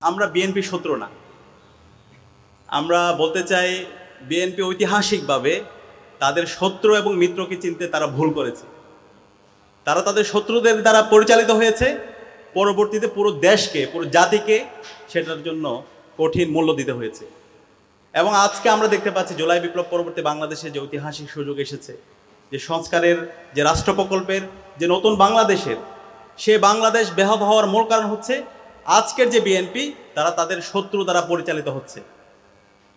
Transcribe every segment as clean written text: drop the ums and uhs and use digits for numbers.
আমরা বিএনপি শত্রু না। আমরা বলতে চাই বিএনপি ঐতিহাসিকভাবে তাদের শত্রু এবং মিত্রকে চিনতে তারা ভুল করেছে। তারা তাদের শত্রুদের দ্বারা পরিচালিত হয়েছে, পরবর্তীতে পুরো দেশকে, পুরো জাতিকে সেটার জন্য কঠিন মূল্য দিতে হয়েছে। এবং আজকে আমরা দেখতে পাচ্ছি জুলাই বিপ্লব পরবর্তী বাংলাদেশে যে ঐতিহাসিক সুযোগ এসেছে, যে সংস্কারের, যে রাষ্ট্র প্রকল্পের, যে নতুন বাংলাদেশের, সে বাংলাদেশ ব্যাহত হওয়ার মূল কারণ হচ্ছে আজকের যে বিএনপি তারা তাদের শত্রু দ্বারা পরিচালিত হচ্ছে।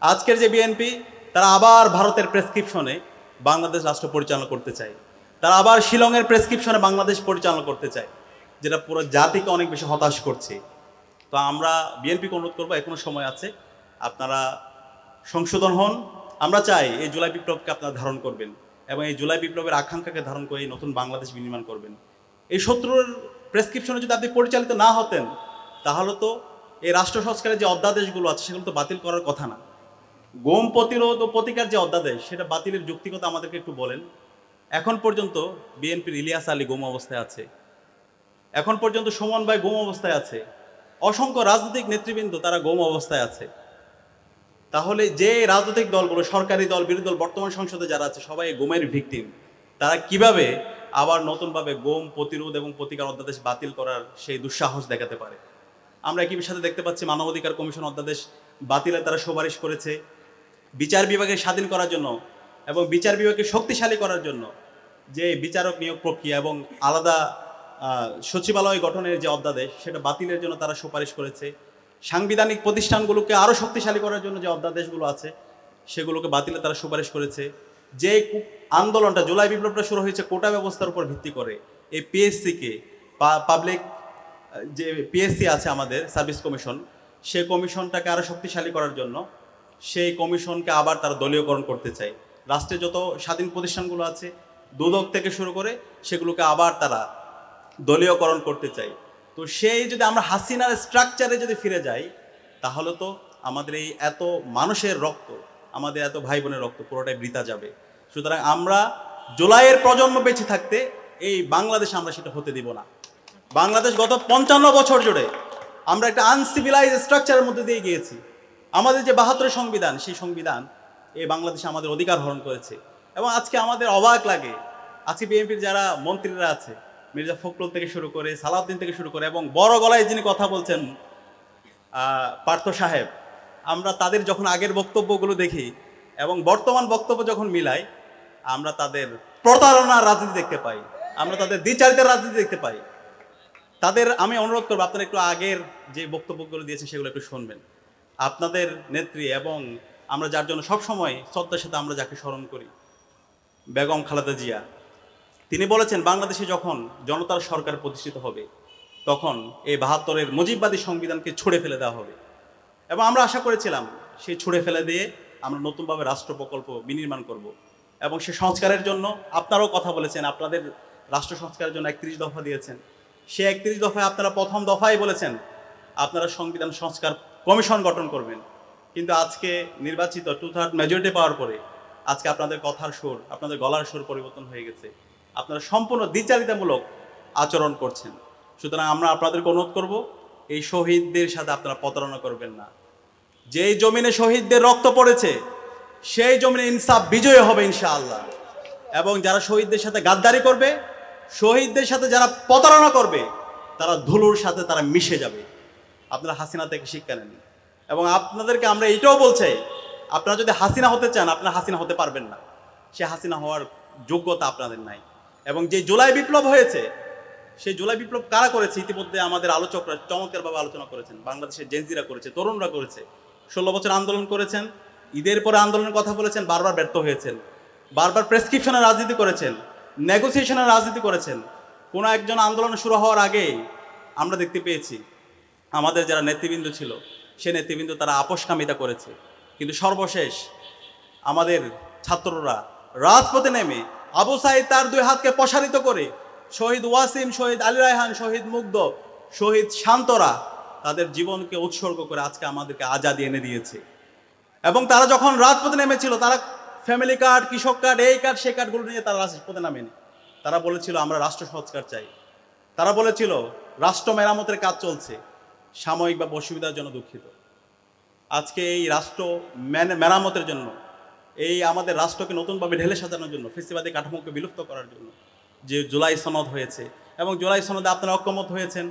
আজকের যে বিএনপি তারা আবার ভারতের প্রেসক্রিপশনে বাংলাদেশ রাষ্ট্র পরিচালনা করতে চায়, তারা আবার শিলংয়ের প্রেসক্রিপশনে বাংলাদেশ পরিচালনা করতে চায়, যেটা পুরো জাতিকে অনেক বেশি হতাশ করছে। তো আমরা বিএনপিকে অনুরোধ করবো, এখনো সময় আছে, আপনারা সংশোধন হন। আমরা চাই এই জুলাই বিপ্লবকে আপনারা ধারণ করবেন এবং এই জুলাই বিপ্লবের আকাঙ্ক্ষাকে ধারণ করে এই নতুন বাংলাদেশ বিনির্মাণ করবেন। এই শত্রুর প্রেসক্রিপশনে যদি আপনি পরিচালিত না হতেন, তাহলে তো এই রাষ্ট্র সংস্কারের যে অধ্যাদেশগুলো আছে সেগুলো তো বাতিল করার কথা না। গুম প্রতিরোধ ও প্রতিকার যে অধ্যাদেশ, সেটা বাতিলের যৌক্তিকতা আমাদেরকে একটু বলেন। এখন পর্যন্ত বিএনপির ইলিয়াস আলী গুম অবস্থায় আছে, এখন পর্যন্ত সুমন ভাই গুম অবস্থায় আছে, অসংখ্য রাজনৈতিক নেতৃবৃন্দ তারা গুম অবস্থায় আছে। তাহলে যে রাজনৈতিক দলগুলো, সরকারি দল, বিরোধী দল, বর্তমান সংসদে যারা আছে, সবাই গুমের ভিকটিম, তারা কিভাবে আবার নতুনভাবে গুম প্রতিরোধ এবং প্রতিকার অধ্যাদেশ বাতিল করার সেই দুঃসাহস দেখাতে পারে? আমরা একই সাথে দেখতে পাচ্ছি মানবাধিকার কমিশন অধ্যাদেশ বাতিলে তারা সুপারিশ করেছে। বিচার বিভাগকে স্বাধীন করার জন্য এবং বিচার বিভাগকে শক্তিশালী করার জন্য যে বিচারক নিয়োগ প্রক্রিয়া এবং আলাদা সচিবালয় গঠনের যে অধ্যাদেশ, সেটা বাতিলের জন্য তারা সুপারিশ করেছে। সাংবিধানিক প্রতিষ্ঠানগুলোকে আরও শক্তিশালী করার জন্য যে অধ্যাদেশগুলো আছে সেগুলোকে বাতিলে তারা সুপারিশ করেছে। যে আন্দোলনটা, জুলাই বিপ্লবটা শুরু হয়েছে কোটা ব্যবস্থার উপর ভিত্তি করে, এই পিএসসিকে, পাবলিক যে পিএসসি আছে আমাদের সার্ভিস কমিশন, সেই কমিশনটাকে আরও শক্তিশালী করার জন্য সেই কমিশনকে আবার তারা দলীয়করণ করতে চায়। রাষ্ট্রে যত স্বাধীন প্রতিষ্ঠানগুলো আছে, দুদক থেকে শুরু করে, সেগুলোকে আবার তারা দলীয়করণ করতে চায়। তো সেই যদি আমরা হাসিনার স্ট্রাকচারে যদি ফিরে যাই, তাহলে তো আমাদের এই এত মানুষের রক্ত, আমাদের এত ভাই বোনের রক্ত পুরোটাই বৃথা যাবে। সুতরাং আমরা জুলাইয়ের প্রজন্ম বেঁচে থাকতে এই বাংলাদেশে আমরা সেটা হতে দিব না। বাংলাদেশ গত 55 বছর জুড়ে আমরা একটা আনসিভিলাইজ স্ট্রাকচারের মধ্যে দিয়ে গিয়েছি। আমাদের যে 72 সংবিধান, সেই সংবিধান এই বাংলাদেশে আমাদের অধিকার হরণ করেছে। এবং আজকে আমাদের অবাক লাগে, আজকে বিএনপির যারা মন্ত্রীরা আছে, মির্জা ফখরুল থেকে শুরু করে, সালাউদ্দিন থেকে শুরু করে, এবং বড় গলায় যিনি কথা বলছেন পার্থ সাহেব, আমরা তাদের যখন আগের বক্তব্যগুলো দেখি এবং বর্তমান বক্তব্য যখন মিলাই, আমরা তাদের প্রতারণার রাজনীতি দেখতে পাই, আমরা তাদের দ্বিচারিতার রাজনীতি দেখতে পাই। তাদের আমি অনুরোধ করবো, আপনারা একটু আগের যে বক্তব্যগুলো দিয়েছেন সেগুলো একটু শুনবেন। আপনাদের নেত্রী এবং আমরা যার জন্য সবসময় শ্রদ্ধার সাথে আমরা যাকে স্মরণ করি, বেগম খালেদা জিয়া, তিনি বলেছেন বাংলাদেশে যখন জনতার সরকার প্রতিষ্ঠিত হবে, তখন এই 72-এর মুজিববাদী সংবিধানকে ছুঁড়ে ফেলে দেওয়া হবে। এবং আমরা আশা করেছিলাম সেই ছুঁড়ে ফেলে দিয়ে আমরা নতুনভাবে রাষ্ট্র প্রকল্প বিনির্মাণ করব। এবং সে সংস্কারের জন্য আপনারাও কথা বলেছেন, আপনাদের রাষ্ট্র সংস্কারের জন্য 31 দফা দিয়েছেন। সে 31 দফায় আপনারা প্রথম দফায় বলেছেন আপনারা সংবিধান সংস্কার কমিশন গঠন করবেন। কিন্তু আজকে নির্বাচিত 2/3 মেজরিটি পাওয়ার পরে আজকে আপনাদের কথার সুর, আপনাদের গলার সুর পরিবর্তন হয়ে গেছে। আপনারা সম্পূর্ণ দ্বিচারিতামূলক আচরণ করছেন। সুতরাং আমরা আপনাদেরকে অনুরোধ করব, এই শহীদদের সাথে আপনারা প্রতারণা করবেন না। যেই জমিনে শহীদদের রক্ত পড়েছে, সেই জমিনে ইনসাফ বিজয় হবে ইনশাআল্লাহ। এবং যারা শহীদদের সাথে গাদ্দারি করবে, শহীদদের সাথে যারা প্রতারণা করবে, তারা ধুলোর সাথে তারা মিশে যাবে। আপনারা হাসিনা থেকে শিক্ষা নেন। এবং আপনাদেরকে আমরা এইটাও বলছি, আপনারা যদি হাসিনা হতে চান, আপনারা হাসিনা হতে পারবেন না। সে হাসিনা হওয়ার যোগ্যতা আপনাদের নাই। এবং যে জুলাই বিপ্লব হয়েছে, সেই জুলাই বিপ্লব কারা করেছে? ইতিমধ্যে আমাদের আলোচকরা চমৎকারভাবে আলোচনা করেছেন। বাংলাদেশের জেনজিরা করেছে, তরুণরা করেছে, 16 বছর আন্দোলন করেছেন, ঈদের পরে আন্দোলনের কথা বলেছেন, বারবার ব্যর্থ হয়েছেন, বারবার প্রেসক্রিপশনের রাজনীতি করেছেন, নেগোসিয়েশনের রাজনীতি করেছেন। কোনো একজন আন্দোলন শুরু হওয়ার আগে আমরা দেখতে পেয়েছি আমাদের যারা নেতৃবৃন্দ ছিল, সে নেতৃবৃন্দ তারা আপোষকামিতা করেছে। কিন্তু সর্বশেষ আমাদের ছাত্ররা রাজপথে নেমে আবু সাঈদ তার 2 হাতকে প্রসারিত করে, শহীদ ওয়াসিম, শহীদ আলী রায়হান, শহীদ মুগ্ধ, শহীদ শান্তরা তাদের জীবনকে উৎসর্গ করে আজকে আমাদেরকে আজাদি এনে দিয়েছে। এবং তারা যখন রাজপথে নেমেছিল, তারা ফ্যামিলি কার্ড, কৃষক কার্ড, এই কার্ড, সেই কার্ডগুলো নিয়ে তারা রাজপথে নামেনি। তারা বলেছিল আমরা রাষ্ট্র সংস্কার চাই, তারা বলেছিল রাষ্ট্র মেরামতের কাজ চলছে। সাময়িক বা অসুবিধার জন্য দুঃখিত। আজকে এই রাষ্ট্র মেরামতের জন্য, এই আমাদের রাষ্ট্রকে নতুনভাবে ঢেলে সাজানোর জন্য, ফেসিবাদী কাঠামোকে বিলুপ্ত করার জন্য যে জুলাই সনদ হয়েছে, এবং জুলাই সনদে আপনারা ঐক্যমত হয়েছেন,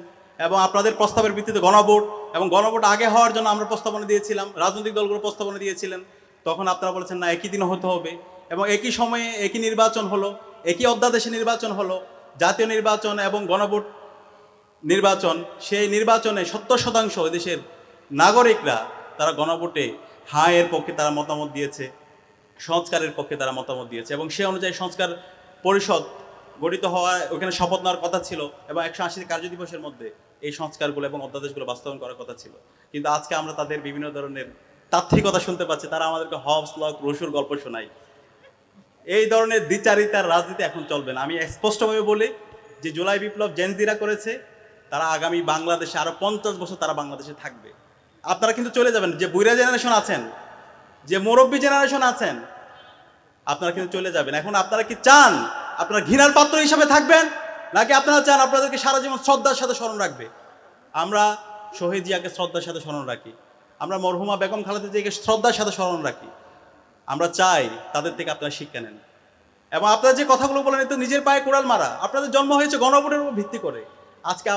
এবং আপনাদের প্রস্তাবের ভিত্তিতে গণভোট, এবং গণভোট আগে হওয়ার জন্য আমরা প্রস্তাবনা দিয়েছিলাম, রাজনৈতিক দলগুলো প্রস্তাবনা দিয়েছিলেন, তখন আপনারা বলেছেন না একই দিনে হতে হবে, এবং একই সময়ে একই নির্বাচন হলো, একই অধ্যাদেশে নির্বাচন হলো, জাতীয় নির্বাচন এবং গণভোট নির্বাচন। সেই নির্বাচনে 70% দেশের নাগরিকরা তারা গণভোটে হ্যাঁ এর পক্ষে তারা মতামত দিয়েছে, সংস্কারের পক্ষে তারা মতামত দিয়েছে, এবং সে অনুযায়ী সংস্কার পরিষদ গঠিত হওয়া, ওখানে শপথ নেওয়ার কথা ছিল, এবং 180 কার্যদিবসের মধ্যে এই সংস্কারগুলো এবং অধ্যাদেশগুলো বাস্তবায়ন করার কথা ছিল। কিন্তু আজকে আমরা তাদের বিভিন্ন ধরনের তাত্ত্বিকতা শুনতে পাচ্ছি, তারা আমাদেরকে হবস লক রসুর গল্প শোনায়। এই ধরনের দ্বিচারিতার রাজনীতি এখন চলবে না। আমি স্পষ্টভাবে বলি যে জুলাই বিপ্লব জেনজিরা করেছে, তারা আগামী বাংলাদেশে আরো 50 বছর তারা বাংলাদেশে থাকবে। আপনারা কিন্তু চলে যাবেন, যে বুইরা জেনারেশন আছেন, যে মুরব্বী জেনারেশন আছেন, আপনারা কিন্তু চলে যাবেন। এখন আপনারা কি চান আপনারা ঘৃণার পাত্র হিসাবে থাকবেন, নাকি আপনারা চান আপনাদেরকে সারা জীবন শ্রদ্ধার সাথে স্মরণ রাখবে? আমরা শহীদ জিয়াকে শ্রদ্ধার সাথে স্মরণ রাখি, আমরা মরহুমা বেগম খালেদা জিয়াকে শ্রদ্ধার সাথে স্মরণ রাখি। আমরা চাই তাদের থেকে আপনারা শিক্ষা নেন, এবং আপনারা যে কথাগুলো বলেন তো নিজের পায়ে কোড়াল মারা। আপনাদের জন্ম হয়েছে গণভোটের উপর ভিত্তি করে। আজকে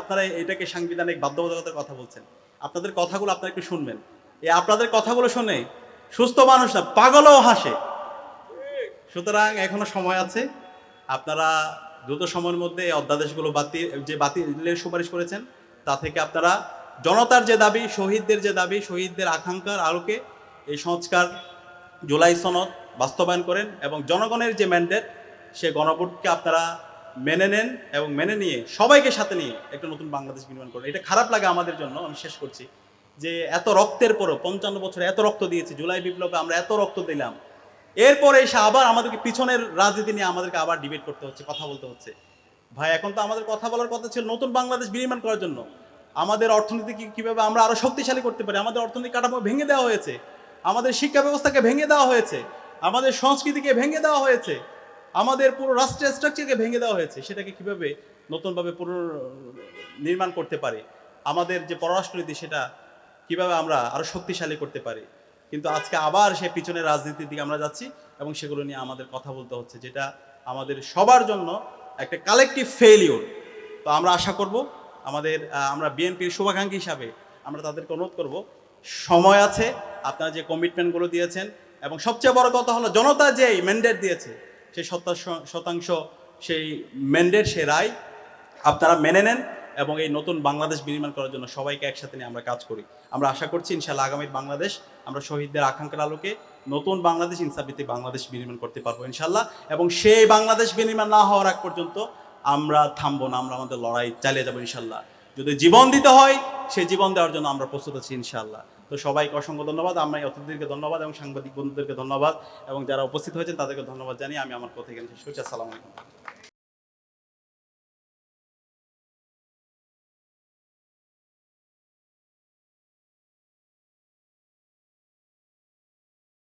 আপনারা এটাকে সাংবিধানিক বাধ্যবাধকতার কথা বলছেন। আপনাদের কথাগুলো আপনারা একটু শুনবেন। আপনাদের কথাগুলো শুনে সুস্থ মানুষ না, পাগলও হাসে। সুতরাং এখনো সময় আছে, আপনারা দ্রুত সময়ের মধ্যে এই অধ্যাদেশগুলো বাতিলের সুপারিশ করেছেন, তা থেকে আপনারা জনতার যে দাবি, শহীদদের যে দাবি, শহীদদের আকাঙ্ক্ষার আলোকে এই সংস্কার জুলাই সনদ বাস্তবায়ন করেন, এবং জনগণের যে ম্যান্ডেট সে গণভোটকে আপনারা মেনে নেন, এবং মেনে নিয়ে সবাইকে সাথে নিয়ে একটা নতুন বাংলাদেশ নির্মাণ করেন। এটা খারাপ লাগে আমাদের জন্য, আমি শেষ করছি, যে এত রক্তের পরও 55 বছরে এত রক্ত দিয়েছি, জুলাই বিপ্লবে আমরা এত রক্ত দিলাম, এরপরে এসে আবার আমাদেরকে পিছনের রাজনীতি নিয়ে আমাদেরকে আবার ডিবেট করতে হচ্ছে, কথা বলতে হচ্ছে। ভাই, এখন তো আমাদের কথা বলার কথা ছিল নতুন বাংলাদেশ বিনির্মাণ করার জন্য। আমাদের অর্থনীতি কিভাবে আমরা আরো শক্তিশালী করতে পারি। আমাদের অর্থনৈতিক কাঠামো ভেঙে দেওয়া হয়েছে, আমাদের শিক্ষা ব্যবস্থাকে ভেঙে দেওয়া হয়েছে, আমাদের সংস্কৃতিকে ভেঙে দেওয়া হয়েছে, আমাদের পুরো রাষ্ট্রের স্ট্রাকচারকে ভেঙে দেওয়া হয়েছে। সেটাকে কিভাবে নতুনভাবে নির্মাণ করতে পারি, আমাদের যে পররাষ্ট্রনীতি সেটা কিভাবে আমরা আরো শক্তিশালী করতে পারি। কিন্তু আজকে আবার সেই পিছনের রাজনীতির দিকে আমরা যাচ্ছি, এবং সেগুলো নিয়ে আমাদের কথা বলতে হচ্ছে, যেটা আমাদের সবার জন্য একটা কালেকটিভ ফেইলিওর। তো আমরা আশা করব আমরা বিএনপির শুভাকাঙ্ক্ষী হিসাবে আমরা তাদেরকে অনুরোধ করব, সময় আছে, আপনারা যে কমিটমেন্টগুলো দিয়েছেন, এবং সবচেয়ে বড় কথা হলো জনতা যে ম্যান্ডেট দিয়েছে সেই 70% সেই ম্যান্ডেট, সে রায় আপনারা মেনে নেন, এবং এই নতুন বাংলাদেশ বিনির্মাণ করার জন্য সবাইকে একসাথে নিয়ে আমরা কাজ করি। আমরা আশা করছি ইনশাআল্লাহ আগামী বাংলাদেশ আমরা শহীদদের আকাঙ্ক্ষার আলোকে নতুন বাংলাদেশ, ইনসাফভিত্তিক বাংলাদেশ বিনির্মাণ করতে পারবো ইনশাআল্লাহ। এবং সেই বাংলাদেশ বিনির্মাণ না হওয়ার আগ পর্যন্ত আমরা থামবো না, আমরা আমাদের লড়াই চালিয়ে যাবো ইনশাআল্লাহ। যদি জীবন দিতে হয়, সেই জীবন দেওয়ার জন্য আমরা প্রস্তুত আছি ইনশাআল্লাহ। তো সবাইকে অসংখ্য ধন্যবাদ, আমরা এই অতিথিদেরকে ধন্যবাদ, এবং সাংবাদিক বন্ধুদেরকে ধন্যবাদ, এবং যারা উপস্থিত হয়েছেন তাদেরকে ধন্যবাদ জানিয়ে আমি আমার কথা এখানে শেষ করছি। আসসালামু আলাইকুম।